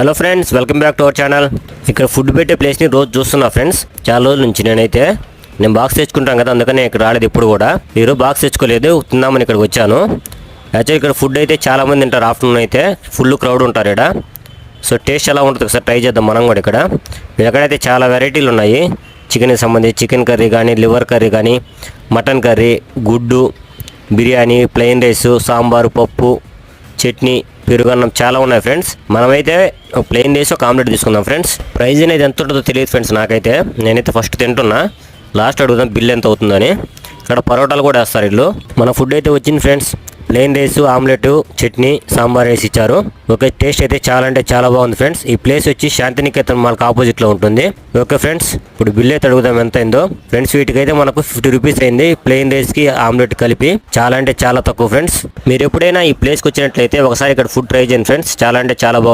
Hello friends, welcome back to our channel. ఇక్కడ food పెట్టే ప్లేస్ని రోజు చూస్తున్నా ఫ్రెండ్స్. చాలా రోజుల నుంచి నేను బాక్స్ తెచ్చుకుంటాను కదా, అందుకని ఇక్కడ రాలేదు. ఇప్పుడు కూడా ఈరోజు బాక్స్ తెచ్చుకోలేదు, తిందామని ఇక్కడికి వచ్చాను. యాక్చువల్లీ ఇక్కడ ఫుడ్ అయితే చాలామంది తింటారు. ఆఫ్టర్నూన్ అయితే ఫుల్ క్రౌడ్ ఉంటారు ఇక్కడ. సో టేస్ట్ ఎలా ఉంటుంది ఒకసారి ట్రై చేద్దాం మనం కూడా. ఇక్కడైతే చాలా వెరైటీలు ఉన్నాయి. చికెన్కి సంబంధించి చికెన్ కర్రీ కానీ, లివర్ కర్రీ కానీ, మటన్ కర్రీ, గుడ్డు బిర్యానీ, ప్లెయిన్ రైస్, సాంబారు, పప్పు, చట్నీ, పెరుగన్నం చాలా ఉన్నాయి ఫ్రెండ్స్. మనమైతే ప్లెయిన్ రైస్ ఒక ఆమ్లెట్ తీసుకుందాం ఫ్రెండ్స్. ప్రైజ్ అనేది ఎంత ఉంటుందో తెలియదు ఫ్రెండ్స్ నాకైతే. నేనైతే ఫస్ట్ తింటున్నా, లాస్ట్ అడుగుదాం బిల్ ఎంత అవుతుందని. ఇక్కడ పరోటాలు కూడా వేస్తారు వీళ్ళు. మన ఫుడ్ అయితే వచ్చింది friends. Plain rice, omelette, chutney, sambar rice ఇచ్చారు. ఓకే, టేస్ట్ అయితే చాలా బాగుంది ఫ్రెండ్స్. ఈ ప్లేస్ వచ్చి శాంతినికేతన్ మాల్కి ఆపోజిట్లో ఉంటుంది. ఓకే ఫ్రెండ్స్, ఇప్పుడు బిల్ అయితే అడుగుదాం ఎంత అయిందో. ఫ్రెండ్స్ వీటికైతే మనకు 50 రూపీస్ అయింది, ప్లెయిన్ రైస్కి ఆమ్లెట్ కలిపి. చాలా తక్కువ ఫ్రెండ్స్. మీరు ఎప్పుడైనా ఈ ప్లేస్కి వచ్చినట్లయితే ఒకసారి ఇక్కడ ఫుడ్ ట్రై చేయండి ఫ్రెండ్స్. చాలా బాగుంది.